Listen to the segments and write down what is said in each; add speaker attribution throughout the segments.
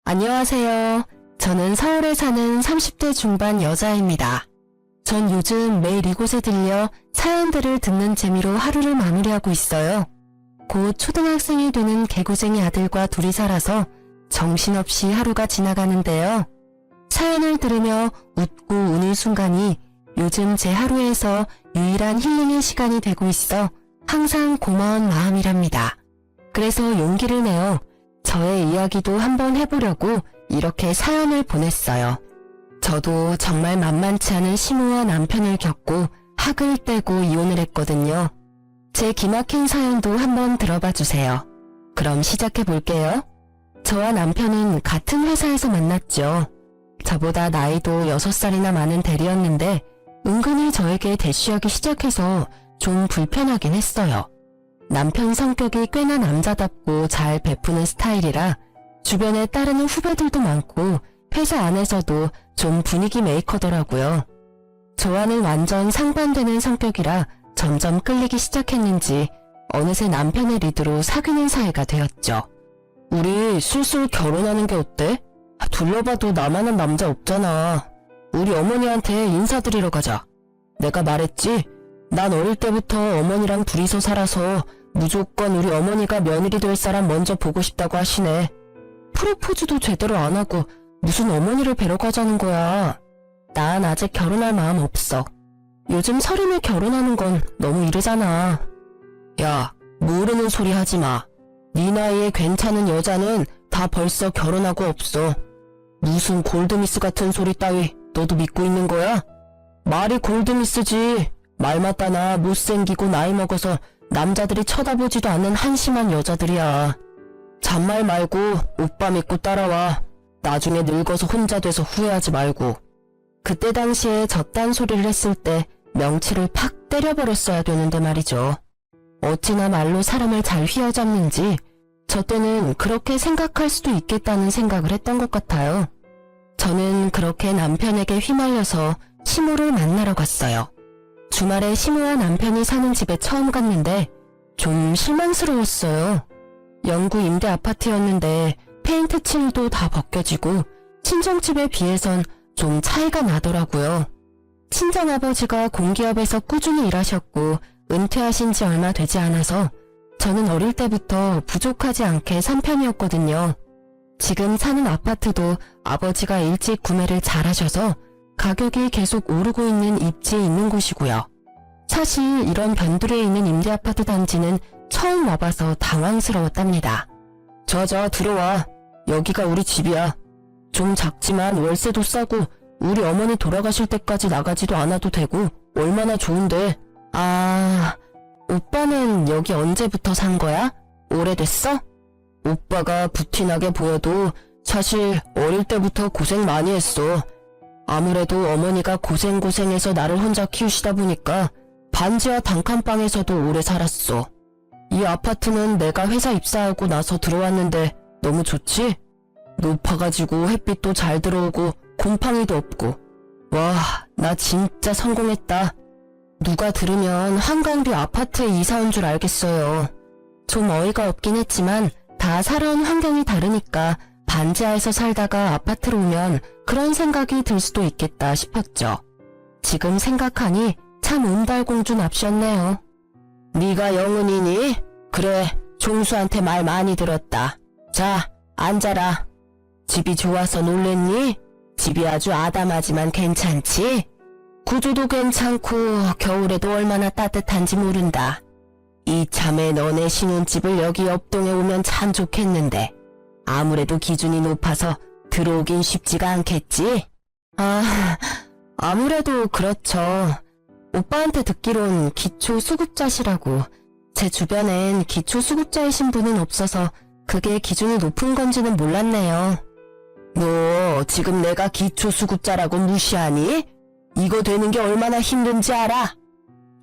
Speaker 1: 안녕하세요. 저는 서울에 사는 30대 중반 여자입니다. 전 요즘 매일 이곳에 들려 사연들을 듣는 재미로 하루를 마무리하고 있어요. 곧 초등학생이 되는 개구쟁이 아들과 둘이 살아서 정신없이 하루가 지나가는데요. 사연을 들으며 웃고 우는 순간이 요즘 제 하루에서 유일한 힐링의 시간이 되고 있어 항상 고마운 마음이랍니다. 그래서 용기를 내어 저의 이야기도 한번 해보려고 이렇게 사연을 보냈어요. 저도 정말 만만치 않은 시무와 남편을 겪고 학을 떼고 이혼을 했거든요. 제 기막힌 사연도 한번 들어봐 주세요. 그럼 시작해 볼게요. 저와 남편은 같은 회사에서 만났죠. 저보다 나이도 6살이나 많은 대리였는데 은근히 저에게 대쉬하기 시작해서 좀 불편하긴 했어요. 남편 성격이 꽤나 남자답고 잘 베푸는 스타일이라 주변에 따르는 후배들도 많고 회사 안에서도 좀 분위기 메이커더라고요. 저와는 완전 상반되는 성격이라 점점 끌리기 시작했는지 어느새 남편의 리드로 사귀는 사이가 되었죠. 우리 슬슬 결혼하는 게 어때? 둘러봐도 나만한 남자 없잖아. 우리 어머니한테 인사드리러 가자. 내가 말했지? 난 어릴 때부터 어머니랑 둘이서 살아서 무조건 우리 어머니가 며느리 될 사람 먼저 보고 싶다고 하시네. 프로포즈도 제대로 안 하고 무슨 어머니를 뵈러 가자는 거야. 난 아직 결혼할 마음 없어. 요즘 30에 결혼하는 건 너무 이르잖아. 야, 모르는 소리 하지 마. 네 나이에 괜찮은 여자는 다 벌써 결혼하고 없어. 무슨 골드미스 같은 소리 따위 너도 믿고 있는 거야? 말이 골드미스지. 말 맞다나 못생기고 나이 먹어서 남자들이 쳐다보지도 않는 한심한 여자들이야. 잔말 말고 오빠 믿고 따라와. 나중에 늙어서 혼자 돼서 후회하지 말고. 그때 당시에 저딴 소리를 했을 때 명치를 팍 때려버렸어야 되는데 말이죠. 어찌나 말로 사람을 잘 휘어잡는지 저 때는 그렇게 생각할 수도 있겠다는 생각을 했던 것 같아요. 저는 그렇게 남편에게 휘말려서 시무를 만나러 갔어요. 주말에 시무와 남편이 사는 집에 처음 갔는데 좀 실망스러웠어요. 영구 임대 아파트였는데 페인트 칠도 다 벗겨지고 친정집에 비해선 좀 차이가 나더라고요. 친정아버지가 공기업에서 꾸준히 일하셨고 은퇴하신 지 얼마 되지 않아서 저는 어릴 때부터 부족하지 않게 산 편이었거든요. 지금 사는 아파트도 아버지가 일찍 구매를 잘하셔서 가격이 계속 오르고 있는 입지에 있는 곳이고요. 사실 이런 변두리에 있는 임대아파트 단지는 처음 와봐서 당황스러웠답니다. 저 들어와. 여기가 우리 집이야. 좀 작지만 월세도 싸고 우리 어머니 돌아가실 때까지 나가지도 않아도 되고 얼마나 좋은데. 아, 오빠는 여기 언제부터 산 거야? 오래됐어? 오빠가 부티나게 보여도 사실 어릴 때부터 고생 많이 했어. 아무래도 어머니가 고생해서 나를 혼자 키우시다 보니까 반지하 단칸방에서도 오래 살았어. 이 아파트는 내가 회사 입사하고 나서 들어왔는데 너무 좋지? 높아가지고 햇빛도 잘 들어오고 곰팡이도 없고. 와, 나 진짜 성공했다. 누가 들으면 한강뷰 아파트에 이사 온 줄 알겠어요. 좀 어이가 없긴 했지만 다 살아온 환경이 다르니까 반지하에서 살다가 아파트로 오면 그런 생각이 들 수도 있겠다 싶었죠. 지금 생각하니 참 은달공주 납셨네요. 네가 영은이니? 그래, 종수한테 말 많이 들었다. 자, 앉아라. 집이 좋아서 놀랬니? 집이 아주 아담하지만 괜찮지? 구조도 괜찮고 겨울에도 얼마나 따뜻한지 모른다. 이참에 너네 신혼집을 여기 옆동에 오면 참 좋겠는데 아무래도 기준이 높아서 들어오긴 쉽지가 않겠지? 아무래도 그렇죠. 오빠한테 듣기론 기초수급자시라고. 제 주변엔 기초수급자이신 분은 없어서 그게 기준이 높은 건지는 몰랐네요. 너 지금 내가 기초수급자라고 무시하니? 이거 되는 게 얼마나 힘든지 알아?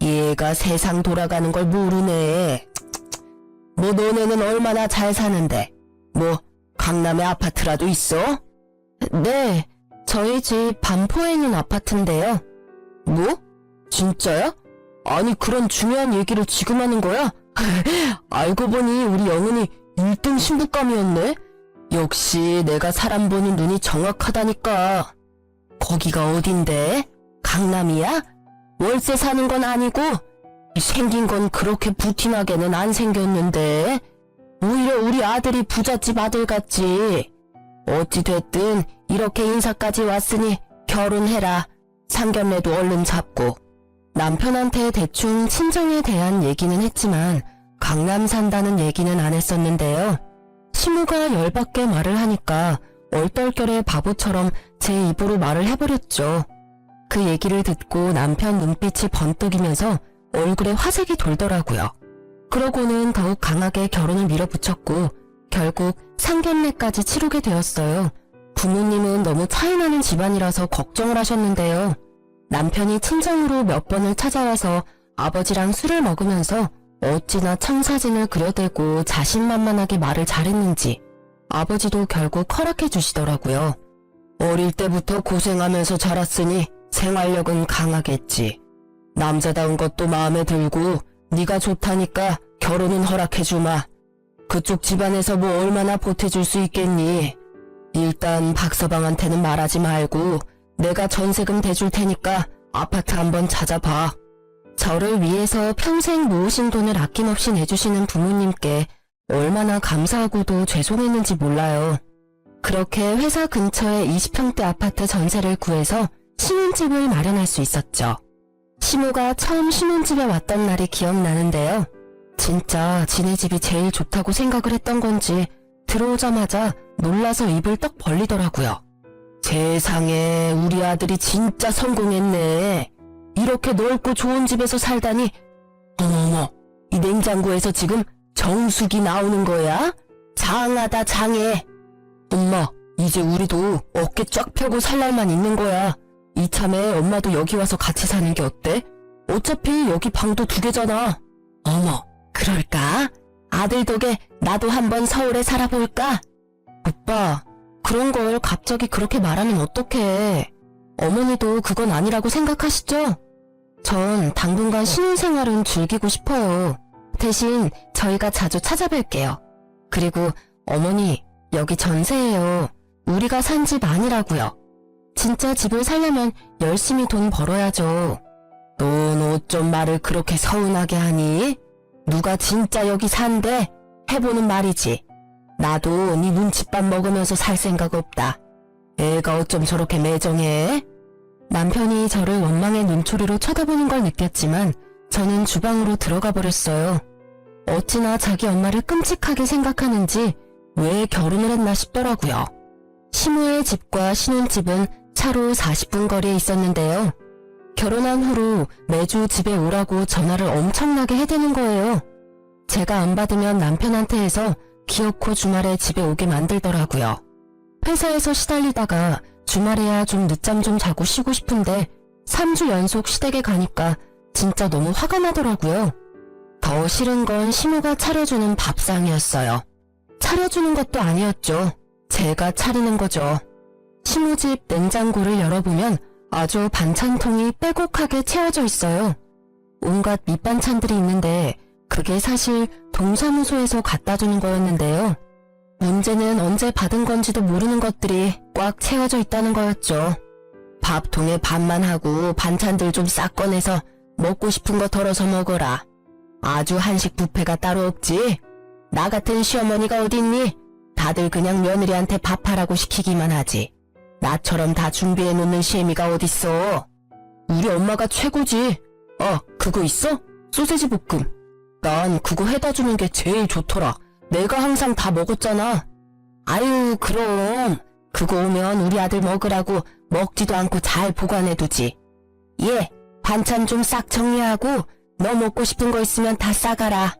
Speaker 1: 얘가 세상 돌아가는 걸 모르네. 뭐 너네는 얼마나 잘 사는데? 뭐 강남에 아파트라도 있어? 네, 저희 집 반포에 있는 아파트인데요. 뭐? 진짜야? 아니 그런 중요한 얘기를 지금 하는 거야? 알고 보니 우리 영은이 1등 신부감이었네? 역시 내가 사람 보는 눈이 정확하다니까. 거기가 어딘데? 강남이야? 월세 사는 건 아니고? 생긴 건 그렇게 부티나게는 안 생겼는데 오히려 우리 아들이 부잣집 아들 같지. 어찌됐든 이렇게 인사까지 왔으니 결혼해라. 상견례도 얼른 잡고. 남편한테 대충 친정에 대한 얘기는 했지만 강남 산다는 얘기는 안 했었는데요. 시무가 열받게 말을 하니까 얼떨결에 바보처럼 제 입으로 말을 해버렸죠. 그 얘기를 듣고 남편 눈빛이 번뜩이면서 얼굴에 화색이 돌더라고요. 그러고는 더욱 강하게 결혼을 밀어붙였고 결국 상견례까지 치르게 되었어요. 부모님은 너무 차이나는 집안이라서 걱정을 하셨는데요. 남편이 친정으로 몇 번을 찾아와서 아버지랑 술을 먹으면서 어찌나 청사진을 그려대고 자신만만하게 말을 잘했는지 아버지도 결국 허락해 주시더라고요. 어릴 때부터 고생하면서 자랐으니 생활력은 강하겠지. 남자다운 것도 마음에 들고 네가 좋다니까 결혼은 허락해 주마. 그쪽 집안에서 뭐 얼마나 보태줄 수 있겠니? 일단 박서방한테는 말하지 말고 내가 전세금 대줄 테니까 아파트 한번 찾아봐. 저를 위해서 평생 모으신 돈을 아낌없이 내주시는 부모님께 얼마나 감사하고도 죄송했는지 몰라요. 그렇게 회사 근처에 20평대 아파트 전세를 구해서 신혼집을 마련할 수 있었죠. 시모가 처음 신혼집에 왔던 날이 기억나는데요. 진짜 지네 집이 제일 좋다고 생각을 했던 건지 들어오자마자 놀라서 입을 떡 벌리더라고요. 세상에 우리 아들이 진짜 성공했네. 이렇게 넓고 좋은 집에서 살다니. 어머머, 이 냉장고에서 지금 정수기 나오는 거야? 장하다 장해. 엄마, 이제 우리도 어깨 쫙 펴고 살 날만 있는 거야. 이참에 엄마도 여기 와서 같이 사는 게 어때? 어차피 여기 방도 2개잖아. 어머, 그럴까? 아들 덕에 나도 한번 서울에 살아볼까? 오빠, 그런 걸 갑자기 그렇게 말하면 어떡해. 어머니도 그건 아니라고 생각하시죠? 전 당분간 신혼생활은 즐기고 싶어요. 대신 저희가 자주 찾아뵐게요. 그리고 어머니, 여기 전세예요. 우리가 산 집 아니라고요. 진짜 집을 살려면 열심히 돈 벌어야죠. 넌 어쩜 말을 그렇게 서운하게 하니? 누가 진짜 여기 산대? 해보는 말이지. 나도 네 눈칫밥 먹으면서 살 생각 없다. 애가 어쩜 저렇게 매정해? 남편이 저를 원망의 눈초리로 쳐다보는 걸 느꼈지만 저는 주방으로 들어가 버렸어요. 어찌나 자기 엄마를 끔찍하게 생각하는지 왜 결혼을 했나 싶더라고요. 시무의 집과 신혼집은 차로 40분 거리에 있었는데요. 결혼한 후로 매주 집에 오라고 전화를 엄청나게 해대는 거예요. 제가 안 받으면 남편한테 해서 기어코 주말에 집에 오게 만들더라고요. 회사에서 시달리다가 주말에야 좀 늦잠 좀 자고 쉬고 싶은데 3주 연속 시댁에 가니까 진짜 너무 화가 나더라고요. 더 싫은 건 시모가 차려주는 밥상이었어요. 차려주는 것도 아니었죠. 제가 차리는 거죠. 시모집 냉장고를 열어보면 아주 반찬통이 빼곡하게 채워져 있어요. 온갖 밑반찬들이 있는데 그게 사실 동사무소에서 갖다 주는 거였는데요. 문제는 언제 받은 건지도 모르는 것들이 꽉 채워져 있다는 거였죠. 밥통에 밥만 하고 반찬들 좀 싹 꺼내서 먹고 싶은 거 덜어서 먹어라. 아주 한식 뷔페가 따로 없지. 나 같은 시어머니가 어딨니? 다들 그냥 며느리한테 밥하라고 시키기만 하지. 나처럼 다 준비해 놓는 시애미가 어딨어. 우리 엄마가 최고지. 그거 있어? 소세지 볶음. 난 그거 해다 주는 게 제일 좋더라. 내가 항상 다 먹었잖아. 아유, 그럼 그거 오면 우리 아들 먹으라고 먹지도 않고 잘 보관해두지. 얘, 반찬 좀 싹 정리하고 너 먹고 싶은 거 있으면 다 싸가라.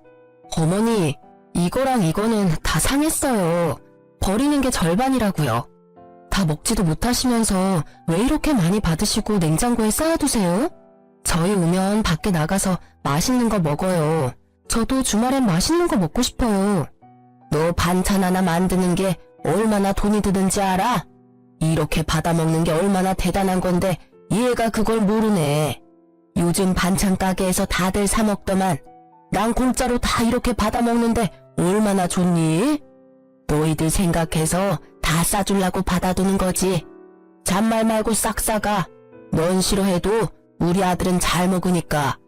Speaker 1: 어머니, 이거랑 이거는 다 상했어요. 버리는 게 절반이라고요. 다 먹지도 못하시면서 왜 이렇게 많이 받으시고 냉장고에 쌓아두세요? 저희 오면 밖에 나가서 맛있는 거 먹어요. 저도 주말엔 맛있는 거 먹고 싶어요. 너 반찬 하나 만드는 게 얼마나 돈이 드는지 알아? 이렇게 받아먹는 게 얼마나 대단한 건데 얘가 그걸 모르네. 요즘 반찬 가게에서 다들 사 먹더만 난 공짜로 다 이렇게 받아먹는데 얼마나 좋니? 너희들 생각해서 다 싸주려고 받아두는 거지. 잔말 말고 싹 싸가. 넌 싫어해도 우리 아들은 잘 먹으니까.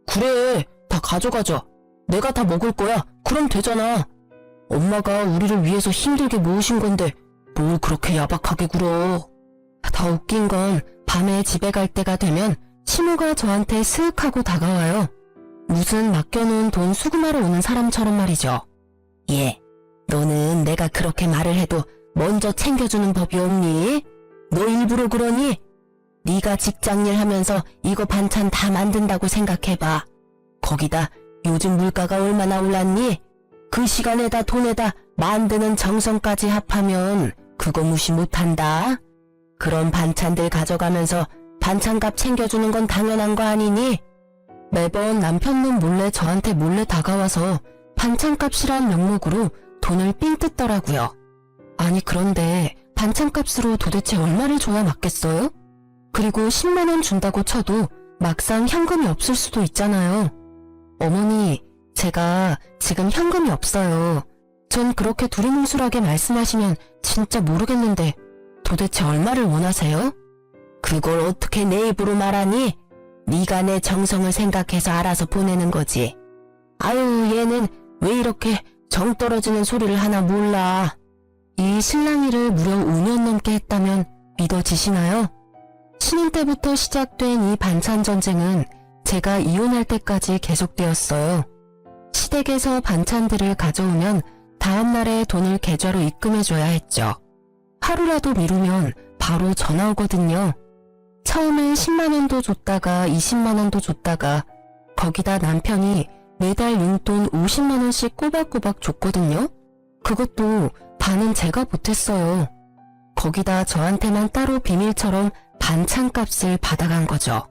Speaker 1: 그래, 다 가져가자. 내가 다 먹을 거야. 그럼 되잖아. 엄마가 우리를 위해서 힘들게 모으신 건데 뭘 그렇게 야박하게 굴어. 더 웃긴 건 밤에 집에 갈 때가 되면 시모가 저한테 스윽하고 다가와요. 무슨 맡겨놓은 돈 수금하러 오는 사람처럼 말이죠. 얘, 너는 내가 그렇게 말을 해도 먼저 챙겨주는 법이 없니? 너 일부러 그러니? 네가 직장일 하면서 이거 반찬 다 만든다고 생각해봐. 거기다 요즘 물가가 얼마나 올랐니? 그 시간에다 돈에다 만드는 정성까지 합하면 그거 무시 못한다. 그런 반찬들 가져가면서 반찬값 챙겨주는 건 당연한 거 아니니? 매번 남편은 몰래 저한테 몰래 다가와서 반찬값이란 명목으로 돈을 삥 뜯더라고요. 아니 그런데 반찬값으로 도대체 얼마를 줘야 맞겠어요? 그리고 10만 원 준다고 쳐도 막상 현금이 없을 수도 있잖아요. 어머니, 제가 지금 현금이 없어요. 전 그렇게 두리뭉술하게 말씀하시면 진짜 모르겠는데 도대체 얼마를 원하세요? 그걸 어떻게 내 입으로 말하니? 네가 내 정성을 생각해서 알아서 보내는 거지. 아유, 얘는 왜 이렇게 정 떨어지는 소리를 하나 몰라. 이 실랑이를 무려 5년 넘게 했다면 믿어지시나요? 신혼 때부터 시작된 이 반찬 전쟁은 제가 이혼할 때까지 계속되었어요. 시댁에서 반찬들을 가져오면 다음날에 돈을 계좌로 입금해줘야 했죠. 하루라도 미루면 바로 전화 오거든요. 처음엔 10만 원도 줬다가 20만 원도 줬다가 거기다 남편이 매달 용돈 50만 원씩 꼬박꼬박 줬거든요. 그것도 반은 제가 보탰어요. 거기다 저한테만 따로 비밀처럼 반찬값을 받아간 거죠.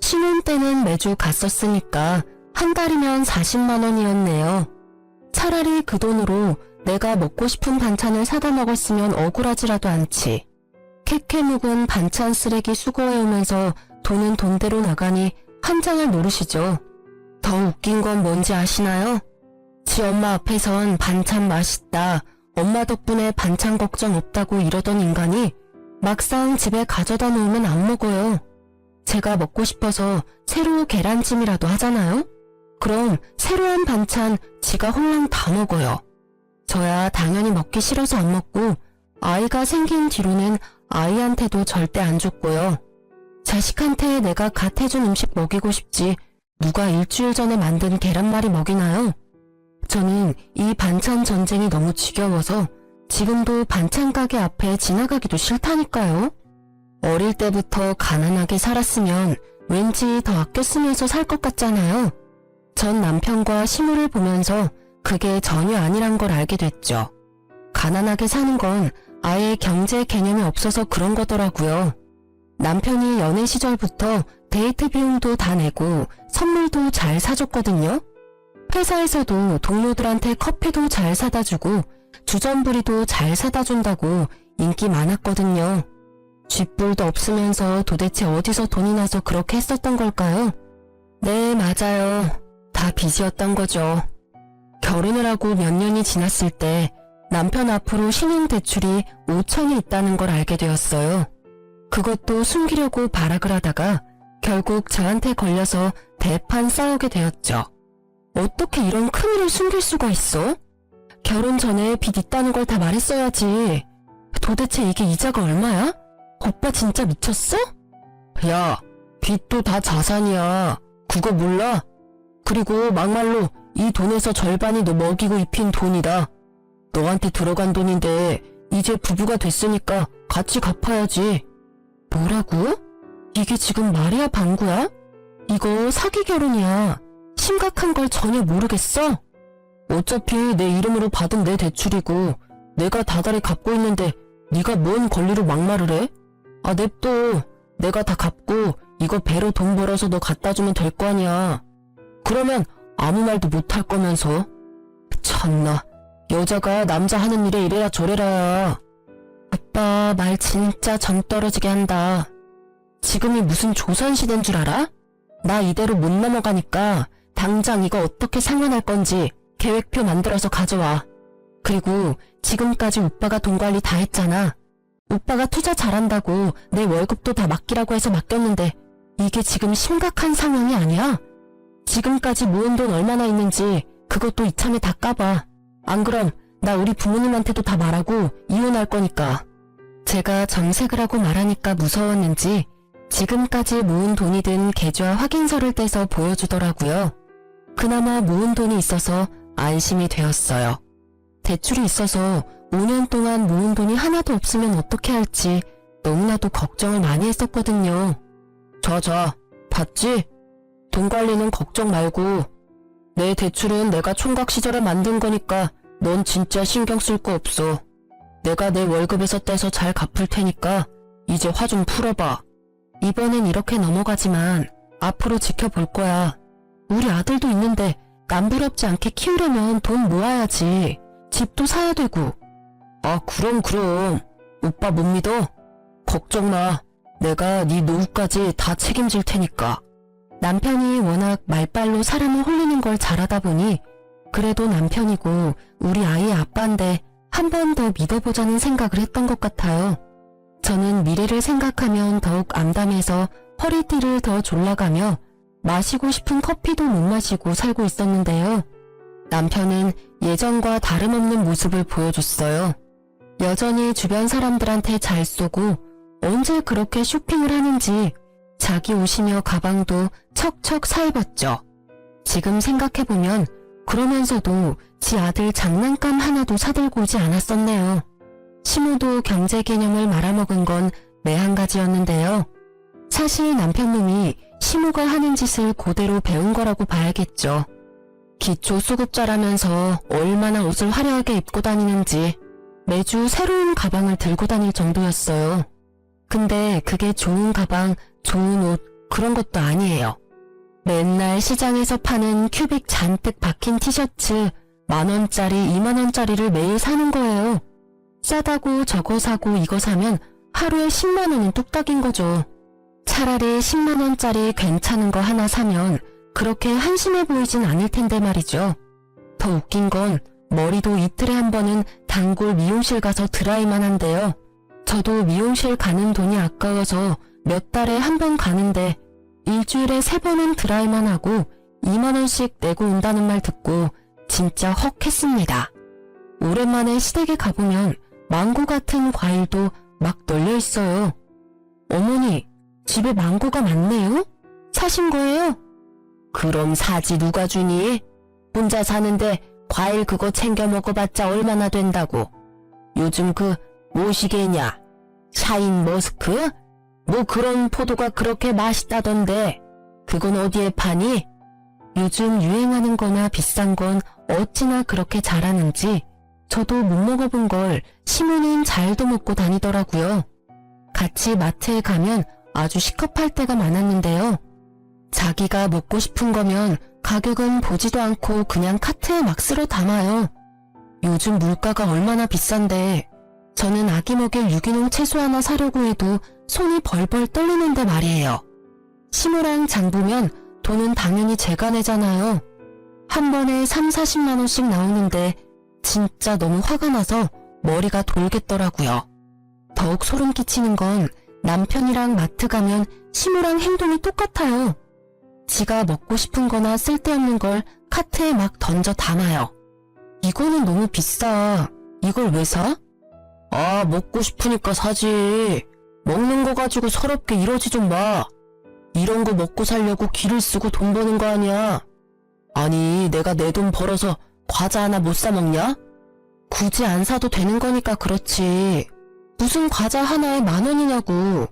Speaker 1: 신혼 때는 매주 갔었으니까 한 달이면 40만 원이었네요. 차라리 그 돈으로 내가 먹고 싶은 반찬을 사다 먹었으면 억울하지라도 않지. 캐캐 묵은 반찬 쓰레기 수거해오면서 돈은 돈대로 나가니 환장을 노르시죠. 더 웃긴 건 뭔지 아시나요? 지 엄마 앞에선 반찬 맛있다, 엄마 덕분에 반찬 걱정 없다고 이러던 인간이 막상 집에 가져다 놓으면 안 먹어요. 제가 먹고 싶어서 새로 계란찜이라도 하잖아요? 그럼 새로운 반찬 지가 홀랑 다 먹어요. 저야 당연히 먹기 싫어서 안 먹고 아이가 생긴 뒤로는 아이한테도 절대 안 줬고요. 자식한테 내가 갓 해준 음식 먹이고 싶지 누가 일주일 전에 만든 계란말이 먹이나요? 저는 이 반찬 전쟁이 너무 지겨워서 지금도 반찬 가게 앞에 지나가기도 싫다니까요. 어릴 때부터 가난하게 살았으면 왠지 더 아껴 쓰면서 살 것 같잖아요. 전 남편과 시무를 보면서 그게 전혀 아니란 걸 알게 됐죠. 가난하게 사는 건 아예 경제 개념이 없어서 그런 거더라고요. 남편이 연애 시절부터 데이트 비용도 다 내고 선물도 잘 사줬거든요. 회사에서도 동료들한테 커피도 잘 사다 주고 주전부리도 잘 사다 준다고 인기 많았거든요. 쥐뿔도 없으면서 도대체 어디서 돈이 나서 그렇게 했었던 걸까요? 네, 맞아요. 다 빚이었던 거죠. 결혼을 하고 몇 년이 지났을 때 남편 앞으로 신용 대출이 5천이 있다는 걸 알게 되었어요. 그것도 숨기려고 발악을 하다가 결국 저한테 걸려서 대판 싸우게 되었죠. 어떻게 이런 큰일을 숨길 수가 있어? 결혼 전에 빚 있다는 걸 다 말했어야지. 도대체 이게 이자가 얼마야? 오빠 진짜 미쳤어? 야, 빚도 다 자산이야. 그거 몰라? 그리고 막말로 이 돈에서 절반이 너 먹이고 입힌 돈이다. 너한테 들어간 돈인데 이제 부부가 됐으니까 같이 갚아야지. 뭐라고? 이게 지금 말이야 방구야? 이거 사기 결혼이야. 심각한 걸 전혀 모르겠어? 어차피 내 이름으로 받은 내 대출이고 내가 다달이 갚고 있는데 네가 뭔 권리로 막말을 해? 아 냅둬. 내가 다 갚고 이거 배로 돈 벌어서 너 갖다 주면 될 거 아니야. 그러면 아무 말도 못 할 거면서. 참나, 여자가 남자 하는 일에 이래라 저래라야. 오빠 말 진짜 정 떨어지게 한다. 지금이 무슨 조선시대인 줄 알아? 나 이대로 못 넘어가니까 당장 이거 어떻게 상환할 건지 계획표 만들어서 가져와. 그리고 지금까지 오빠가 돈 관리 다 했잖아. 오빠가 투자 잘한다고 내 월급도 다 맡기라고 해서 맡겼는데 이게 지금 심각한 상황이 아니야? 지금까지 모은 돈 얼마나 있는지 그것도 이참에 다 까봐. 안 그럼 나 우리 부모님한테도 다 말하고 이혼할 거니까. 제가 정색을 하고 말하니까 무서웠는지 지금까지 모은 돈이 든 계좌 확인서를 떼서 보여주더라고요. 그나마 모은 돈이 있어서 안심이 되었어요. 대출이 있어서 5년 동안 모은 돈이 하나도 없으면 어떻게 할지 너무나도 걱정을 많이 했었거든요. 자, 봤지? 돈 관리는 걱정 말고 내 대출은 내가 총각 시절에 만든 거니까 넌 진짜 신경 쓸 거 없어. 내가 내 월급에서 떼서 잘 갚을 테니까 이제 화 좀 풀어봐. 이번엔 이렇게 넘어가지만 앞으로 지켜볼 거야. 우리 아들도 있는데 남부럽지 않게 키우려면 돈 모아야지. 집도 사야 되고. 아, 그럼. 오빠 못 믿어? 걱정 마. 내가 네 노후까지 다 책임질 테니까. 남편이 워낙 말빨로 사람을 홀리는 걸 잘하다 보니 그래도 남편이고 우리 아이의 아빠인데 한 번 더 믿어보자는 생각을 했던 것 같아요. 저는 미래를 생각하면 더욱 암담해서 허리띠를 더 졸라가며 마시고 싶은 커피도 못 마시고 살고 있었는데요. 남편은 예전과 다름없는 모습을 보여줬어요. 여전히 주변 사람들한테 잘 쏘고 언제 그렇게 쇼핑을 하는지 자기 옷이며 가방도 척척 사입었죠. 지금 생각해보면 그러면서도 지 아들 장난감 하나도 사들고 오지 않았었네요. 시모도 경제 개념을 말아먹은 건 매한가지였는데요. 사실 남편놈이 시모가 하는 짓을 그대로 배운 거라고 봐야겠죠. 기초 수급자라면서 얼마나 옷을 화려하게 입고 다니는지 매주 새로운 가방을 들고 다닐 정도였어요. 근데 그게 좋은 가방, 좋은 옷 그런 것도 아니에요. 맨날 시장에서 파는 큐빅 잔뜩 박힌 티셔츠 10,000원짜리, 20,000원짜리를 매일 사는 거예요. 싸다고 저거 사고 이거 사면 하루에 10만 원은 뚝딱인 거죠. 차라리 10만 원짜리 괜찮은 거 하나 사면 그렇게 한심해 보이진 않을 텐데 말이죠. 더 웃긴 건 머리도 이틀에 한 번은 단골 미용실 가서 드라이만 한대요. 저도 미용실 가는 돈이 아까워서 몇 달에 한 번 가는데 일주일에 3번은 드라이만 하고 2만 원씩 내고 온다는 말 듣고 진짜 헉 했습니다. 오랜만에 시댁에 가보면 망고 같은 과일도 막 널려 있어요. 어머니, 집에 망고가 많네요? 사신 거예요? 그럼 사지 누가 주니? 혼자 사는데 과일 그거 챙겨 먹어봤자 얼마나 된다고. 요즘 뭐시게냐? 샤인 머스크? 뭐 그런 포도가 그렇게 맛있다던데 그건 어디에 파니? 요즘 유행하는 거나 비싼 건 어찌나 그렇게 잘하는지 저도 못 먹어본 걸 시모는 잘도 먹고 다니더라고요. 같이 마트에 가면 아주 시급할 때가 많았는데요. 자기가 먹고 싶은 거면 가격은 보지도 않고 그냥 카트에 막 쓸어 담아요. 요즘 물가가 얼마나 비싼데 저는 아기 먹일 유기농 채소 하나 사려고 해도 손이 벌벌 떨리는데 말이에요. 시모랑 장 보면 돈은 당연히 제가 내잖아요. 한 번에 30-40만 원씩 나오는데 진짜 너무 화가 나서 머리가 돌겠더라고요. 더욱 소름 끼치는 건 남편이랑 마트 가면 시모랑 행동이 똑같아요. 지가 먹고 싶은 거나 쓸데없는 걸 카트에 막 던져 담아요. 이거는 너무 비싸. 이걸 왜 사? 아, 먹고 싶으니까 사지. 먹는 거 가지고 서럽게 이러지 좀 마. 이런 거 먹고 살려고 기를 쓰고 돈 버는 거 아니야. 아니, 내가 내 돈 벌어서 과자 하나 못 사 먹냐? 굳이 안 사도 되는 거니까 그렇지. 무슨 과자 하나에 10,000원이냐고.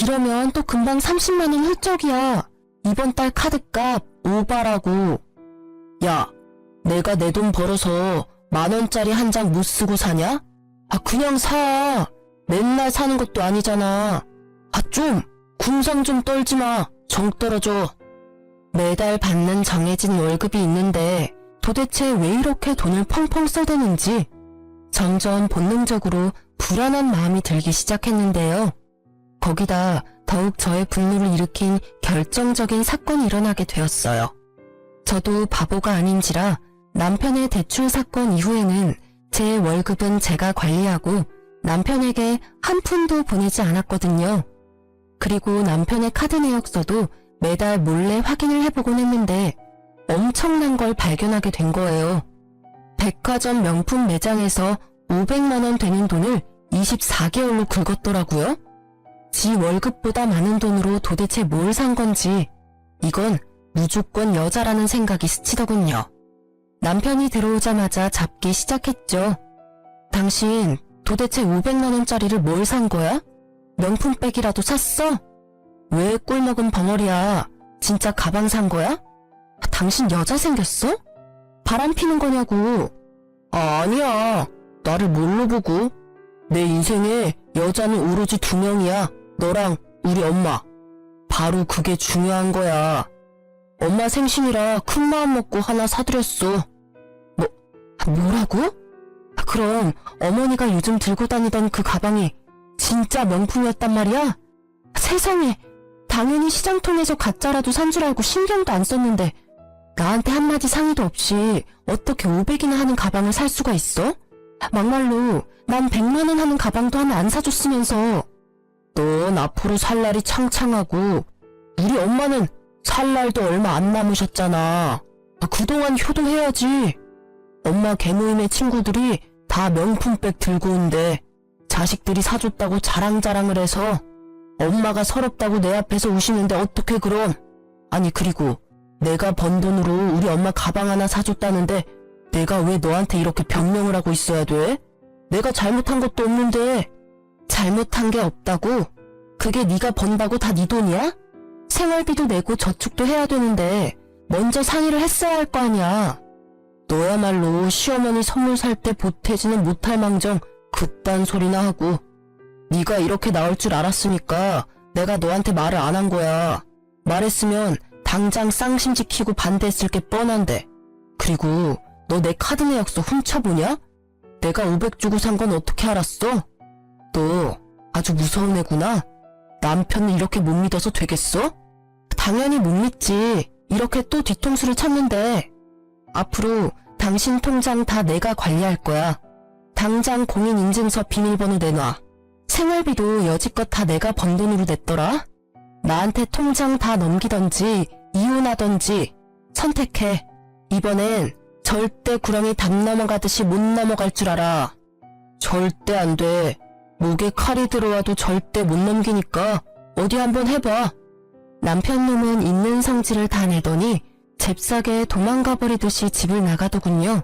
Speaker 1: 이러면 또 금방 30만 원 훌쩍이야. 이번 달 카드값 오바라고. 야, 내가 내 돈 벌어서 10,000원짜리 한 장 못 쓰고 사냐? 아, 그냥 사. 맨날 사는 것도 아니잖아. 아, 궁상 좀 떨지 마. 정 떨어져. 매달 받는 정해진 월급이 있는데 도대체 왜 이렇게 돈을 펑펑 써대는지 점점 본능적으로 불안한 마음이 들기 시작했는데요. 거기다 더욱 저의 분노를 일으킨 결정적인 사건이 일어나게 되었어요. 저도 바보가 아닌지라 남편의 대출 사건 이후에는 제 월급은 제가 관리하고 남편에게 한 푼도 보내지 않았거든요. 그리고 남편의 카드 내역서도 매달 몰래 확인을 해보곤 했는데 엄청난 걸 발견하게 된 거예요. 백화점 명품 매장에서 500만 원 되는 돈을 24개월로 긁었더라고요. 지 월급보다 많은 돈으로 도대체 뭘 산 건지 이건 무조건 여자라는 생각이 스치더군요. 남편이 들어오자마자 잡기 시작했죠. 당신 도대체 500만 원짜리를 뭘 산 거야? 명품백이라도 샀어? 왜 꿀먹은 벙어리야? 진짜 가방 산 거야? 당신 여자 생겼어? 바람 피는 거냐고. 아니야. 나를 뭘로 보고? 내 인생에 여자는 오로지 2명이야. 너랑 우리 엄마. 바로 그게 중요한 거야. 엄마 생신이라 큰 마음 먹고 하나 사드렸어. 뭐라고? 그럼 어머니가 요즘 들고 다니던 그 가방이 진짜 명품이었단 말이야? 세상에, 당연히 시장통에서 가짜라도 산 줄 알고 신경도 안 썼는데 나한테 한마디 상의도 없이 어떻게 500이나 하는 가방을 살 수가 있어? 막말로 난 100만 원 하는 가방도 하나 안 사줬으면서. 넌 앞으로 살 날이 창창하고 우리 엄마는 살 날도 얼마 안 남으셨잖아. 그동안 효도해야지. 엄마 개모임의 친구들이 다 명품백 들고 온대. 자식들이 사줬다고 자랑자랑을 해서 엄마가 서럽다고 내 앞에서 우시는데 어떡해 그럼. 아니 그리고 내가 번 돈으로 우리 엄마 가방 하나 사줬다는데 내가 왜 너한테 이렇게 변명을 하고 있어야 돼? 내가 잘못한 것도 없는데. 잘못한 게 없다고? 그게 네가 번다고 다 네 돈이야? 생활비도 내고 저축도 해야 되는데 먼저 상의를 했어야 할 거 아니야. 너야말로 시어머니 선물 살 때 보태지는 못할 망정 그딴 소리나 하고. 네가 이렇게 나올 줄 알았으니까 내가 너한테 말을 안 한 거야. 말했으면 당장 쌍심 지키고 반대했을 게 뻔한데. 그리고 너 내 카드 내역서 훔쳐보냐? 내가 500 주고 산 건 어떻게 알았어? 너 아주 무서운 애구나. 남편을 이렇게 못 믿어서 되겠어? 당연히 못 믿지. 이렇게 또 뒤통수를 쳤는데. 앞으로 당신 통장 다 내가 관리할 거야. 당장 공인인증서 비밀번호 내놔. 생활비도 여지껏 다 내가 번 돈으로 냈더라. 나한테 통장 다 넘기던지 이혼하던지 선택해. 이번엔 절대 구렁이 담 넘어가듯이 못 넘어갈 줄 알아. 절대 안 돼. 목에 칼이 들어와도 절대 못 넘기니까 어디 한번 해봐. 남편 놈은 있는 성질을 다 내더니 잽싸게 도망가 버리듯이 집을 나가더군요.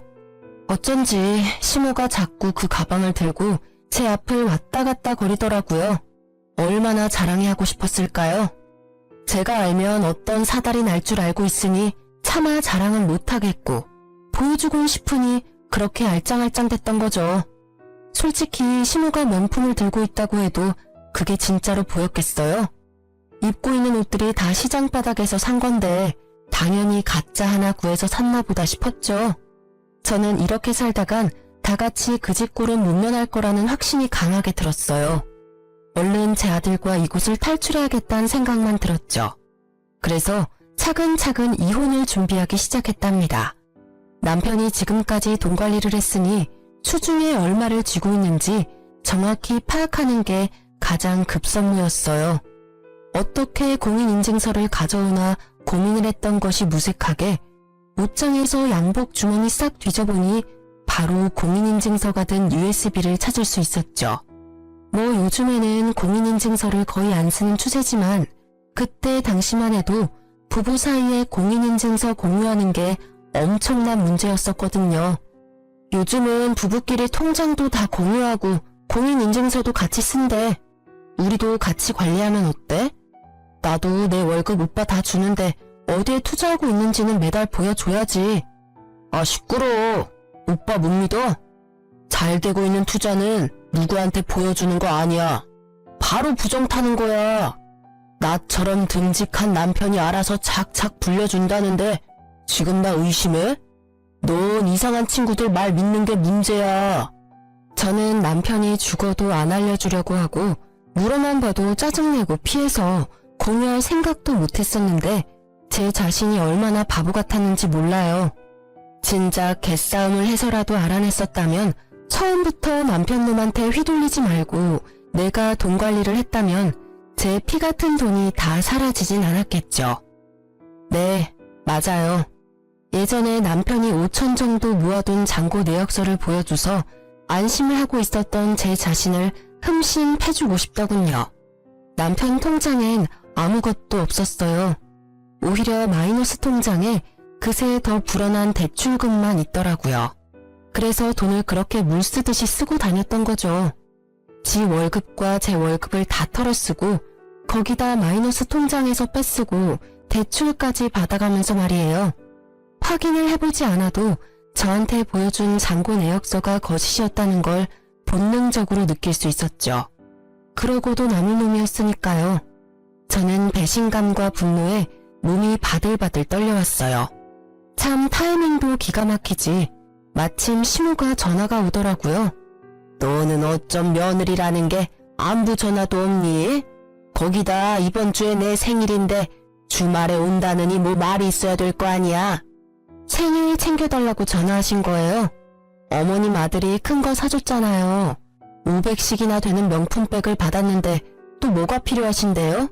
Speaker 1: 어쩐지 시모가 자꾸 그 가방을 들고 제 앞을 왔다 갔다 거리더라고요. 얼마나 자랑해 하고 싶었을까요? 제가 알면 어떤 사달이 날 줄 알고 있으니 차마 자랑은 못하겠고 보여주곤 싶으니 그렇게 알짱알짱 됐던 거죠. 솔직히 시모가 명품을 들고 있다고 해도 그게 진짜로 보였겠어요? 입고 있는 옷들이 다 시장 바닥에서 산 건데 당연히 가짜 하나 구해서 샀나 보다 싶었죠. 저는 이렇게 살다간 다 같이 그 집 꼴은 못 면할 거라는 확신이 강하게 들었어요. 얼른 제 아들과 이곳을 탈출해야겠다는 생각만 들었죠. 그래서 차근차근 이혼을 준비하기 시작했답니다. 남편이 지금까지 돈 관리를 했으니 수중에 얼마를 쥐고 있는지 정확히 파악하는 게 가장 급선무였어요. 어떻게 공인인증서를 가져오나 고민을 했던 것이 무색하게 옷장에서 양복 주머니 싹 뒤져보니 바로 공인인증서가 든 USB를 찾을 수 있었죠. 뭐 요즘에는 공인인증서를 거의 안 쓰는 추세지만 그때 당시만 해도 부부 사이에 공인인증서 공유하는 게 엄청난 문제였었거든요. 요즘은 부부끼리 통장도 다 공유하고 공인인증서도 같이 쓴대. 우리도 같이 관리하면 어때? 나도 내 월급 오빠 다 주는데 어디에 투자하고 있는지는 매달 보여줘야지. 아 시끄러워. 오빠 못 믿어? 잘 되고 있는 투자는 누구한테 보여주는 거 아니야. 바로 부정 타는 거야. 나처럼 듬직한 남편이 알아서 착착 불려준다는데 지금 나 의심해? 넌 이상한 친구들 말 믿는 게 문제야. 저는 남편이 죽어도 안 알려주려고 하고 물어만 봐도 짜증내고 피해서 공유할 생각도 못했었는데 제 자신이 얼마나 바보 같았는지 몰라요. 진작 개싸움을 해서라도 알아냈었다면 처음부터 남편 놈한테 휘둘리지 말고 내가 돈 관리를 했다면 제 피 같은 돈이 다 사라지진 않았겠죠. 네, 맞아요. 예전에 남편이 5천 정도 모아둔 잔고 내역서를 보여줘서 안심을 하고 있었던 제 자신을 흠씬 패주고 싶더군요. 남편 통장엔 아무것도 없었어요. 오히려 마이너스 통장에 그새 더 불어난 대출금만 있더라고요. 그래서 돈을 그렇게 물 쓰듯이 쓰고 다녔던 거죠. 지 월급과 제 월급을 다 털어쓰고 거기다 마이너스 통장에서 빼쓰고 대출까지 받아가면서 말이에요. 확인을 해보지 않아도 저한테 보여준 잔고 내역서가 거짓이었다는 걸 본능적으로 느낄 수 있었죠. 그러고도 남을 놈이었으니까요. 저는 배신감과 분노에 몸이 바들바들 떨려왔어요. 참 타이밍도 기가 막히지. 마침 시무가 전화가 오더라고요. 너는 어쩜 며느리라는 게 안부 전화도 없니? 거기다 이번 주에 내 생일인데 주말에 온다느니 뭐 말이 있어야 될 거 아니야. 생일 챙겨달라고 전화하신 거예요. 어머님 아들이 큰 거 사줬잖아요. 500씩이나 되는 명품백을 받았는데 또 뭐가 필요하신데요?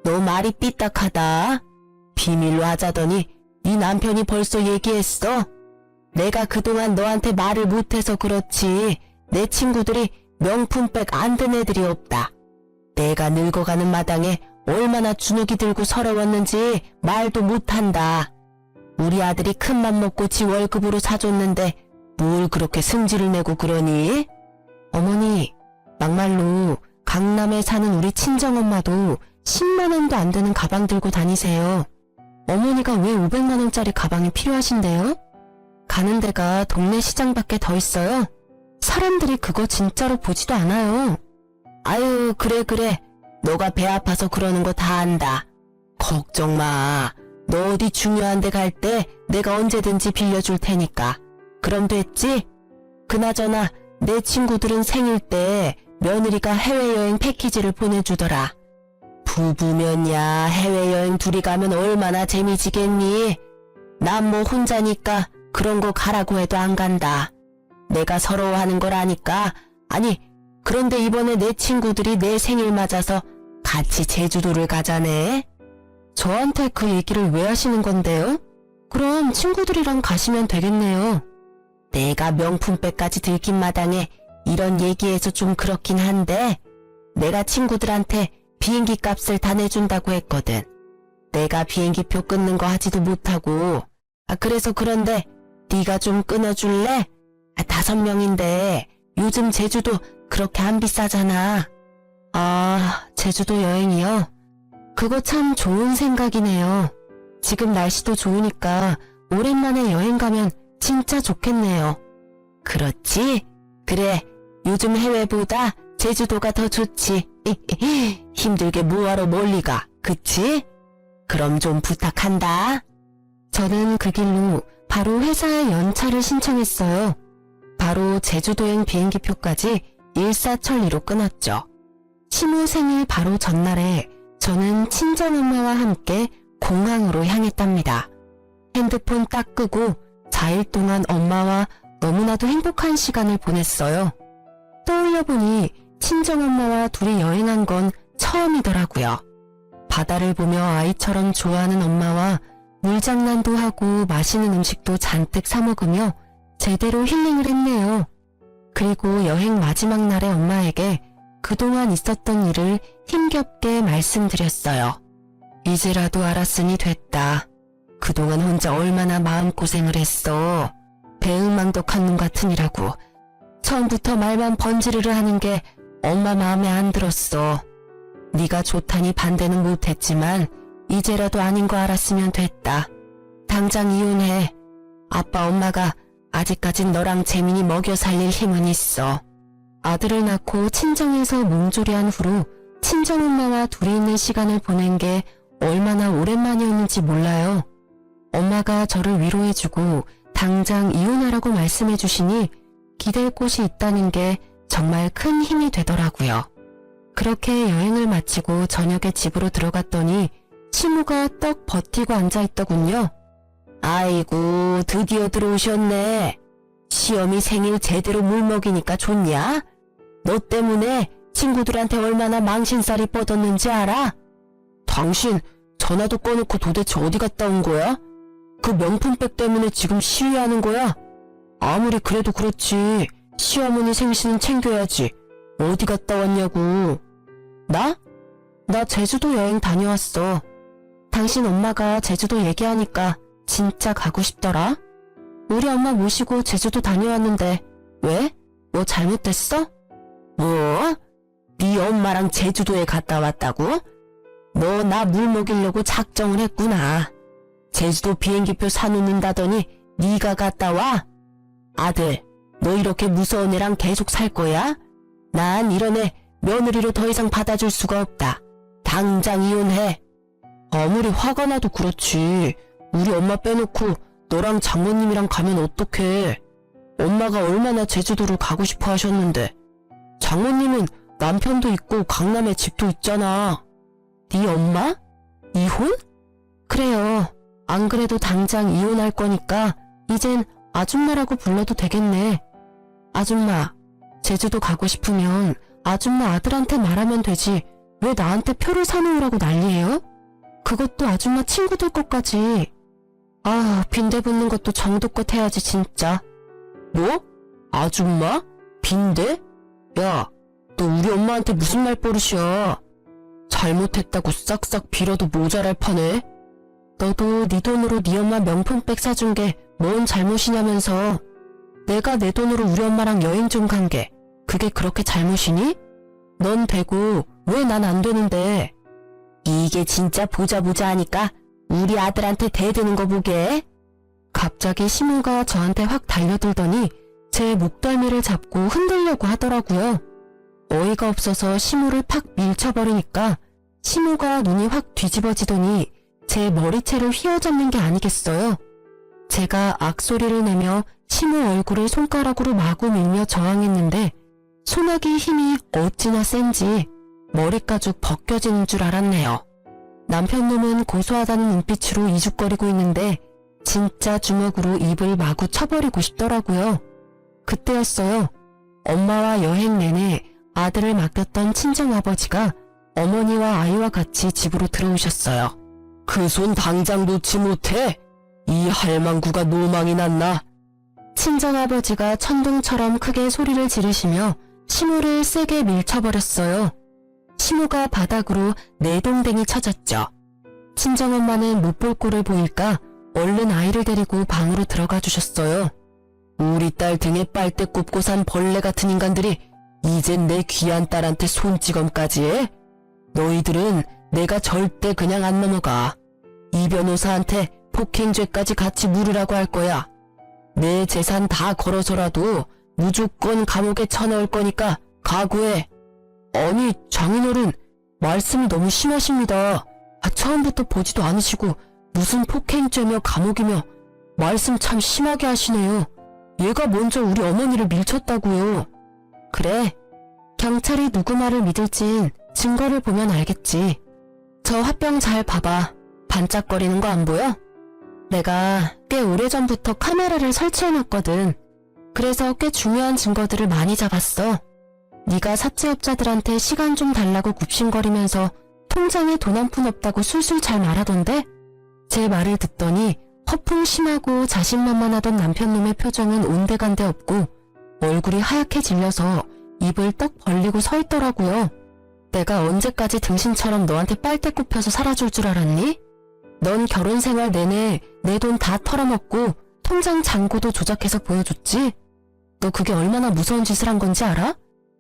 Speaker 1: 너 말이 삐딱하다. 비밀로 하자더니 네 남편이 벌써 얘기했어. 내가 그동안 너한테 말을 못해서 그렇지 내 친구들이 명품백 안 든 애들이 없다. 내가 늙어가는 마당에 얼마나 주눅이 들고 서러웠는지 말도 못한다. 우리 아들이 큰맘 먹고 지 월급으로 사줬는데 뭘 그렇게 승질을 내고 그러니? 어머니, 막말로 강남에 사는 우리 친정엄마도 10만 원도 안 되는 가방 들고 다니세요. 어머니가 왜 500만 원짜리 가방이 필요하신데요? 가는 데가 동네 시장밖에 더 있어요. 사람들이 그거 진짜로 보지도 않아요. 아유, 그래. 너가 배 아파서 그러는 거 다 안다. 걱정 마. 너 어디 중요한 데 갈 때 내가 언제든지 빌려줄 테니까. 그럼 됐지? 그나저나 내 친구들은 생일 때 며느리가 해외여행 패키지를 보내주더라. 부부면야 해외여행 둘이 가면 얼마나 재미지겠니? 난 뭐 혼자니까 그런 거 가라고 해도 안 간다. 내가 서러워하는 걸 아니까. 아니, 그런데 이번에 내 친구들이 내 생일 맞아서 같이 제주도를 가자네. 저한테 그 얘기를 왜 하시는 건데요? 그럼 친구들이랑 가시면 되겠네요. 내가 명품백까지 들킨 마당에 이런 얘기해서 좀 그렇긴 한데 내가 친구들한테 비행기 값을 다 내준다고 했거든. 내가 비행기표 끊는 거 하지도 못하고. 그래서 그런데 네가 좀 끊어줄래? 5명인데 요즘 제주도 그렇게 안 비싸잖아. 아, 제주도 여행이요? 그거 참 좋은 생각이네요. 지금 날씨도 좋으니까 오랜만에 여행 가면 진짜 좋겠네요. 그렇지? 그래, 요즘 해외보다 제주도가 더 좋지. 힘들게 뭐하러 멀리 가, 그치? 그럼 좀 부탁한다. 저는 그 길로 바로 회사에 연차를 신청했어요. 바로 제주도행 비행기표까지 일사천리로 끊었죠. 시무 생일 바로 전날에 저는 친정엄마와 함께 공항으로 향했답니다. 핸드폰 딱 끄고 4일 동안 엄마와 너무나도 행복한 시간을 보냈어요. 떠올려보니 친정엄마와 둘이 여행한 건 처음이더라고요. 바다를 보며 아이처럼 좋아하는 엄마와 물장난도 하고 맛있는 음식도 잔뜩 사 먹으며 제대로 힐링을 했네요. 그리고 여행 마지막 날에 엄마에게 그동안 있었던 일을 힘겹게 말씀드렸어요. 이제라도 알았으니 됐다. 그동안 혼자 얼마나 마음고생을 했어. 배은망덕한 놈 같으니라고. 처음부터 말만 번지르르 하는 게 엄마 마음에 안 들었어. 네가 좋다니 반대는 못했지만 이제라도 아닌 거 알았으면 됐다. 당장 이혼해. 아빠 엄마가 아직까진 너랑 재민이 먹여 살릴 힘은 있어. 아들을 낳고 친정에서 몸조리한 후로 친정엄마와 둘이 있는 시간을 보낸 게 얼마나 오랜만이었는지 몰라요. 엄마가 저를 위로해주고 당장 이혼하라고 말씀해 주시니 기댈 곳이 있다는 게 정말 큰 힘이 되더라고요. 그렇게 여행을 마치고 저녁에 집으로 들어갔더니 시무가 떡 버티고 앉아있더군요. 아이고, 드디어 들어오셨네. 시험이 생일 제대로 물먹이니까 좋냐? 너 때문에 친구들한테 얼마나 망신살이 뻗었는지 알아? 당신 전화도 꺼놓고 도대체 어디 갔다 온 거야? 그 명품백 때문에 지금 시위하는 거야? 아무리 그래도 그렇지. 시어머니 생신은 챙겨야지. 어디 갔다 왔냐고. 나? 나 제주도 여행 다녀왔어. 당신 엄마가 제주도 얘기하니까 진짜 가고 싶더라. 우리 엄마 모시고 제주도 다녀왔는데 왜? 뭐 잘못됐어? 뭐? 네 엄마랑 제주도에 갔다 왔다고? 너 나 물 먹이려고 작정을 했구나. 제주도 비행기표 사놓는다더니 네가 갔다 와? 아들, 너 이렇게 무서운 애랑 계속 살 거야? 난 이런 애 며느리로 더 이상 받아줄 수가 없다. 당장 이혼해. 아무리 화가 나도 그렇지. 우리 엄마 빼놓고 너랑 장모님이랑 가면 어떡해. 엄마가 얼마나 제주도를 가고 싶어 하셨는데. 장모님은 남편도 있고 강남에 집도 있잖아. 네 엄마? 이혼? 그래요. 안 그래도 당장 이혼할 거니까 이젠 아줌마라고 불러도 되겠네. 아줌마, 제주도 가고 싶으면 아줌마 아들한테 말하면 되지. 왜 나한테 표를 사놓으라고 난리예요? 그것도 아줌마 친구들 것까지. 아, 빈대 붙는 것도 정도껏 해야지 진짜. 뭐? 아줌마? 빈대? 야, 너 우리 엄마한테 무슨 말버릇이야. 잘못했다고 싹싹 빌어도 모자랄 판에. 너도 네 돈으로 네 엄마 명품백 사준 게 뭔 잘못이냐면서. 내가 내 돈으로 우리 엄마랑 여행 좀 간 게 그게 그렇게 잘못이니? 넌 되고 왜 난 안 되는데. 이게 진짜 보자 하니까 우리 아들한테 대드는 거 보게. 갑자기 시무가 저한테 확 달려들더니 제 목덜미를 잡고 흔들려고 하더라고요. 어이가 없어서 시무를 팍 밀쳐버리니까 시무가 눈이 확 뒤집어지더니 제 머리채를 휘어잡는 게 아니겠어요. 제가 악소리를 내며 시무 얼굴을 손가락으로 마구 밀며 저항했는데 소나기 힘이 어찌나 센지 머리가죽 벗겨지는 줄 알았네요. 남편놈은 고소하다는 눈빛으로 이죽거리고 있는데 진짜 주먹으로 입을 마구 쳐버리고 싶더라고요. 그때였어요. 엄마와 여행 내내 아들을 맡겼던 친정아버지가 어머니와 아이와 같이 집으로 들어오셨어요. 그 손 당장 놓지 못해? 이 할망구가 노망이 났나? 친정아버지가 천둥처럼 크게 소리를 지르시며 시무를 세게 밀쳐버렸어요. 시무가 바닥으로 내동댕이 쳐졌죠. 친정엄마는 못 볼 꼴을 보일까 얼른 아이를 데리고 방으로 들어가 주셨어요. 우리 딸 등에 빨대 꼽고 산 벌레 같은 인간들이 이젠 내 귀한 딸한테 손찌검까지 해? 너희들은 내가 절대 그냥 안 넘어가. 이 변호사한테 폭행죄까지 같이 물으라고 할 거야. 내 재산 다 걸어서라도 무조건 감옥에 쳐넣을 거니까 각오해. 아니, 장인어른, 말씀이 너무 심하십니다. 처음부터 보지도 않으시고 무슨 폭행죄며 감옥이며 말씀 참 심하게 하시네요. 얘가 먼저 우리 어머니를 밀쳤다고요. 그래, 경찰이 누구 말을 믿을진 증거를 보면 알겠지. 저 화병 잘 봐봐. 반짝거리는 거 안 보여? 내가 꽤 오래전부터 카메라를 설치해놨거든. 그래서 꽤 중요한 증거들을 많이 잡았어. 네가 사채업자들한테 시간 좀 달라고 굽신거리면서 통장에 돈 한 푼 없다고 술술 잘 말하던데? 제 말을 듣더니 허풍 심하고 자신만만하던 남편놈의 표정은 온데간데 없고 얼굴이 하얗게 질려서 입을 떡 벌리고 서 있더라고요. 내가 언제까지 등신처럼 너한테 빨대 꼽혀서 살아줄 줄 알았니? 넌 결혼 생활 내내 내 돈 다 털어먹고 통장 잔고도 조작해서 보여줬지? 너 그게 얼마나 무서운 짓을 한 건지 알아?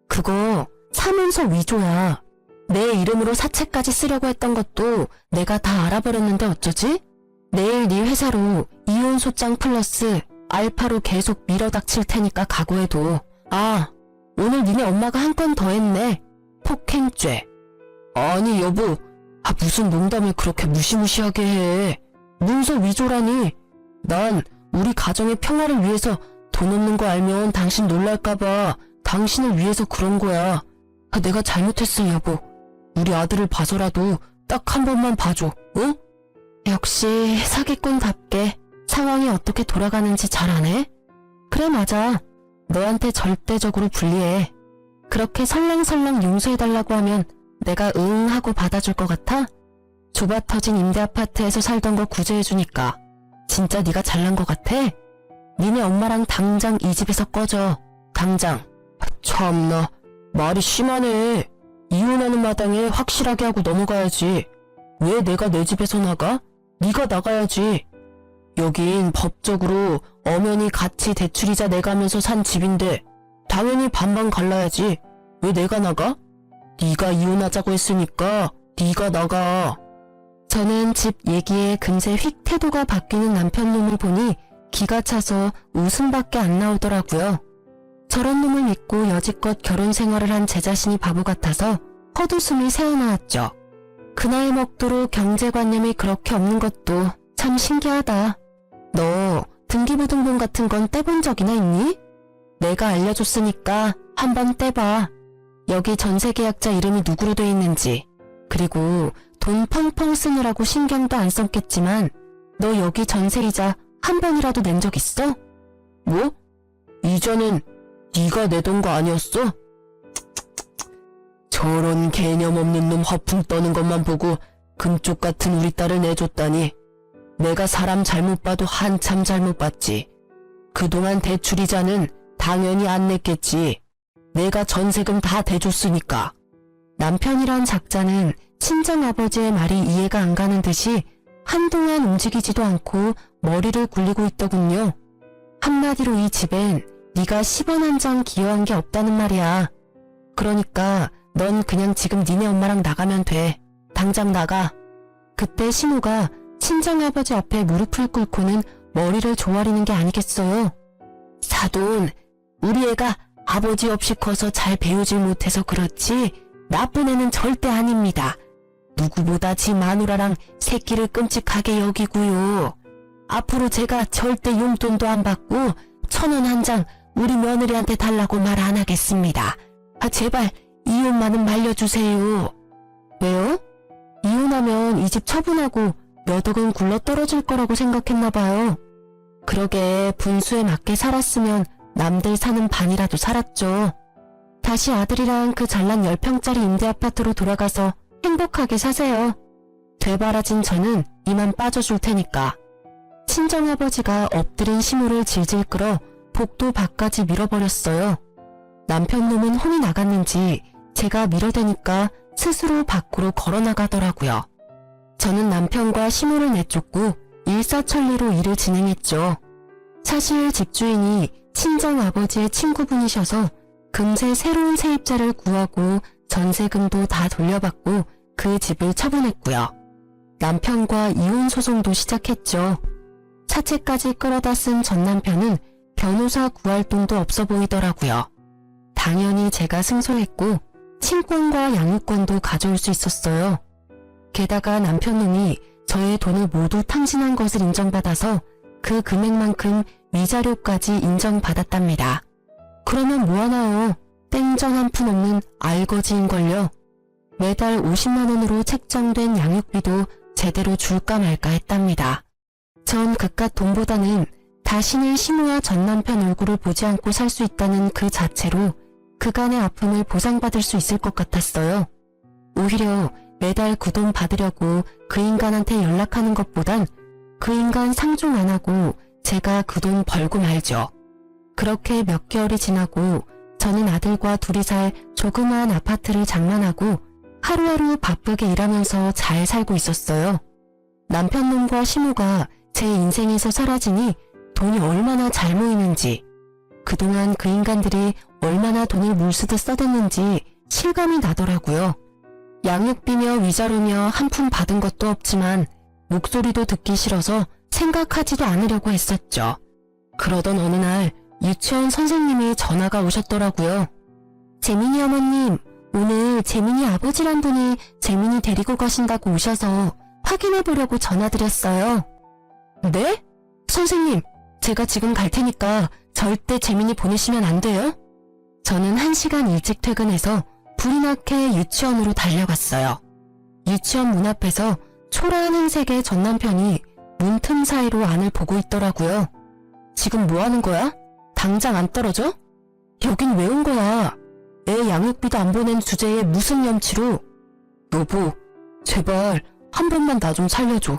Speaker 1: 그거 사문서 위조야. 내 이름으로 사채까지 쓰려고 했던 것도 내가 다 알아버렸는데 어쩌지? 내일 네 회사로 이혼 소장 플러스 알파로 계속 밀어닥칠 테니까 각오해둬. 아, 오늘 니네 엄마가 한 건 더 했네. 폭행죄. 아니 여보, 무슨 농담을 그렇게 무시무시하게 해. 문서 위조라니. 난 우리 가정의 평화를 위해서 돈 없는 거 알면 당신 놀랄까봐 당신을 위해서 그런 거야. 내가 잘못했어 여보. 우리 아들을 봐서라도 딱 한 번만 봐줘, 응? 역시 사기꾼답게 상황이 어떻게 돌아가는지 잘 아네? 그래 맞아. 너한테 절대적으로 불리해. 그렇게 설렁설렁 용서해달라고 하면 내가 응 하고 받아줄 것 같아? 좁아 터진 임대아파트에서 살던 거 구제해주니까 진짜 네가 잘난 것 같아? 니네 엄마랑 당장 이 집에서 꺼져. 당장. 참나, 말이 심하네. 이혼하는 마당에 확실하게 하고 넘어가야지. 왜 내가 내 집에서 나가? 네가 나가야지. 여긴 법적으로 엄연히 같이 대출이자 내가면서 산 집인데 당연히 반반 갈라야지. 왜 내가 나가? 네가 이혼하자고 했으니까 네가 나가. 저는 집 얘기에 금세 휙 태도가 바뀌는 남편 놈을 보니 기가 차서 웃음밖에 안 나오더라고요. 저런 놈을 믿고 여지껏 결혼 생활을 한 제 자신이 바보 같아서 헛웃음이 새어나왔죠. 그 나이 먹도록 경제관념이 그렇게 없는 것도 참 신기하다. 너 등기부등본 같은 건 떼본 적이나 있니? 내가 알려줬으니까 한번 떼봐. 여기 전세계약자 이름이 누구로 돼 있는지, 그리고 돈 펑펑 쓰느라고 신경도 안 썼겠지만 너 여기 전세이자 한 번이라도 낸 적 있어? 뭐? 이전엔 네가 내던 거 아니었어? 저런 개념 없는 놈 허풍 떠는 것만 보고 금쪽 같은 우리 딸을 내줬다니. 내가 사람 잘못 봐도 한참 잘못 봤지. 그동안 대출이자는 당연히 안 냈겠지. 내가 전세금 다 대줬으니까. 남편이란 작자는 친정아버지의 말이 이해가 안 가는 듯이 한동안 움직이지도 않고 머리를 굴리고 있더군요. 한마디로 이 집엔 네가 10원 한 장 기여한 게 없다는 말이야. 그러니까 넌 그냥 지금 니네 엄마랑 나가면 돼. 당장 나가. 그때 신우가 친정아버지 앞에 무릎을 꿇고는 머리를 조아리는 게 아니겠어요. 사돈, 우리 애가 아버지 없이 커서 잘 배우질 못해서 그렇지 나쁜 애는 절대 아닙니다. 누구보다 지 마누라랑 새끼를 끔찍하게 여기고요. 앞으로 제가 절대 용돈도 안 받고 1,000원 한 장 우리 며느리한테 달라고 말 안 하겠습니다. 제발 이혼만은 말려주세요. 왜요? 이혼하면 이 집 처분하고 몇 억은 굴러 떨어질 거라고 생각했나봐요. 그러게 분수에 맞게 살았으면 남들 사는 반이라도 살았죠. 다시 아들이랑 그 잘난 10평짜리 임대아파트로 돌아가서 행복하게 사세요. 되바라진 저는 이만 빠져줄 테니까. 친정아버지가 엎드린 시무를 질질 끌어 복도 밖까지 밀어버렸어요. 남편 놈은 혼이 나갔는지 제가 밀어대니까 스스로 밖으로 걸어나가더라고요. 저는 남편과 시무를 내쫓고 일사천리로 일을 진행했죠. 사실 집주인이 친정아버지의 친구분이셔서 금세 새로운 세입자를 구하고 전세금도 다 돌려받고 그 집을 처분했고요. 남편과 이혼 소송도 시작했죠. 사채까지 끌어다 쓴 전 남편은 변호사 구할 돈도 없어 보이더라고요. 당연히 제가 승소했고 친권과 양육권도 가져올 수 있었어요. 게다가 남편놈이 저의 돈을 모두 탕진한 것을 인정받아서 그 금액만큼 위자료까지 인정받았답니다. 그러면 뭐하나요? 땡전 한 푼 없는 알거지인걸요. 매달 50만 원으로 책정된 양육비도 제대로 줄까 말까 했답니다. 전 그깟 돈보다는 다시는 시무와 전 남편 얼굴을 보지 않고 살 수 있다는 그 자체로 그간의 아픔을 보상받을 수 있을 것 같았어요. 오히려 매달 그 돈 받으려고 그 인간한테 연락하는 것보단 그 인간 상종 안 하고 제가 그 돈 벌고 말죠. 그렇게 몇 개월이 지나고 저는 아들과 둘이 살 조그마한 아파트를 장만하고 하루하루 바쁘게 일하면서 잘 살고 있었어요. 남편놈과 시무가 제 인생에서 사라지니 돈이 얼마나 잘 모이는지, 그동안 그 인간들이 얼마나 돈을 물쓰듯 써댔는지 실감이 나더라고요. 양육비며 위자료며 한 푼 받은 것도 없지만 목소리도 듣기 싫어서 생각하지도 않으려고 했었죠. 그러던 어느 날 유치원 선생님이 전화가 오셨더라고요. 재민이 어머님, 오늘 재민이 아버지란 분이 재민이 데리고 가신다고 오셔서 확인해 보려고 전화드렸어요. 네? 선생님, 제가 지금 갈 테니까 절대 재민이 보내시면 안 돼요? 저는 1시간 일찍 퇴근해서 불이 나게 유치원으로 달려갔어요. 유치원 문 앞에서 초라한 흰색의 전 남편이 문틈 사이로 안을 보고 있더라고요. 지금 뭐 하는 거야? 당장 안 떨어져? 여긴 왜 온 거야? 애 양육비도 안 보낸 주제에 무슨 염치로? 여보, 제발 한 번만 나 좀 살려줘.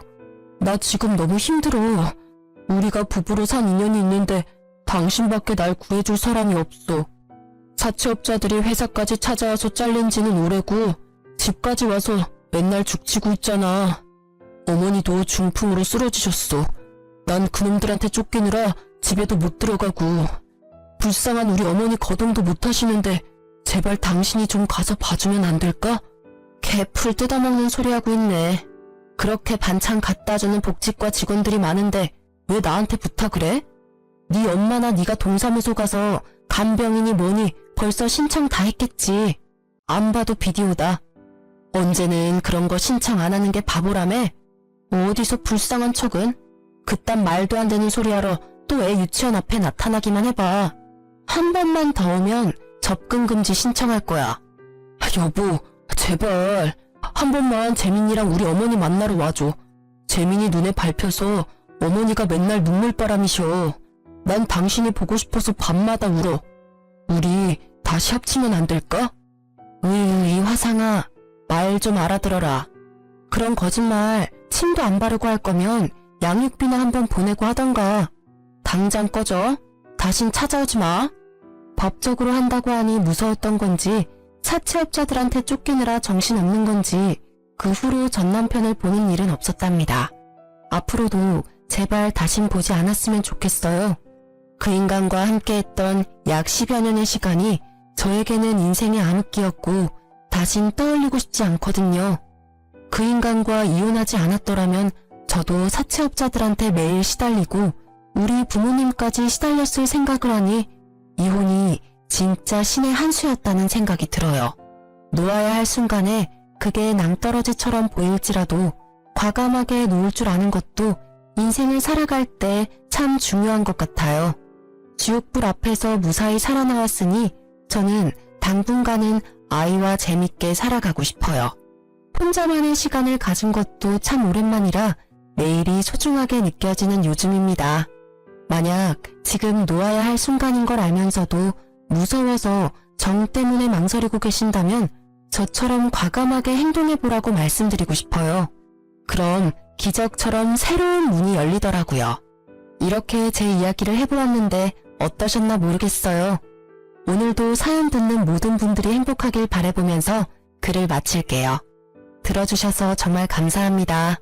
Speaker 1: 나 지금 너무 힘들어. 우리가 부부로 산 인연이 있는데 당신밖에 날 구해줄 사람이 없어. 사채업자들이 회사까지 찾아와서 잘린 지는 오래고 집까지 와서 맨날 죽치고 있잖아. 어머니도 중풍으로 쓰러지셨어. 난 그놈들한테 쫓기느라 집에도 못 들어가고 불쌍한 우리 어머니 거동도 못 하시는데 제발 당신이 좀 가서 봐주면 안 될까? 개 풀 뜯어먹는 소리 하고 있네. 그렇게 반찬 갖다 주는 복지과 직원들이 많은데 왜 나한테 부탁을 해? 네 엄마나 네가 동사무소 가서 간병인이 뭐니 벌써 신청 다 했겠지. 안 봐도 비디오다. 언제는 그런 거 신청 안 하는 게 바보라며? 어디서 불쌍한 척은? 그딴 말도 안 되는 소리 하러 또 애 유치원 앞에 나타나기만 해봐. 한 번만 더 오면 접근 금지 신청할 거야. 여보, 제발 한 번만 재민이랑 우리 어머니 만나러 와줘. 재민이 눈에 밟혀서 어머니가 맨날 눈물바람이셔. 난 당신이 보고 싶어서 밤마다 울어. 우리 다시 합치면 안 될까? 으이 화상아, 말 좀 알아들어라. 그런 거짓말 침도 안 바르고 할 거면 양육비나 한번 보내고 하던가. 당장 꺼져. 다신 찾아오지 마. 법적으로 한다고 하니 무서웠던 건지 사채업자들한테 쫓기느라 정신없는 건지 그 후로 전 남편을 보는 일은 없었답니다. 앞으로도 제발 다신 보지 않았으면 좋겠어요. 그 인간과 함께했던 약 10여 년의 시간이 저에게는 인생의 암흑기였고 다신 떠올리고 싶지 않거든요. 그 인간과 이혼하지 않았더라면 저도 사채업자들한테 매일 시달리고 우리 부모님까지 시달렸을 생각을 하니 이혼이 진짜 신의 한 수였다는 생각이 들어요. 놓아야 할 순간에 그게 낭떠러지처럼 보일지라도 과감하게 놓을 줄 아는 것도 인생을 살아갈 때 참 중요한 것 같아요. 지옥불 앞에서 무사히 살아나왔으니 저는 당분간은 아이와 재밌게 살아가고 싶어요. 혼자만의 시간을 가진 것도 참 오랜만이라 매일이 소중하게 느껴지는 요즘입니다. 만약 지금 놓아야 할 순간인 걸 알면서도 무서워서 정 때문에 망설이고 계신다면 저처럼 과감하게 행동해보라고 말씀드리고 싶어요. 그럼 기적처럼 새로운 문이 열리더라고요. 이렇게 제 이야기를 해보았는데 어떠셨나 모르겠어요. 오늘도 사연 듣는 모든 분들이 행복하길 바라보면서 글을 마칠게요. 들어주셔서 정말 감사합니다.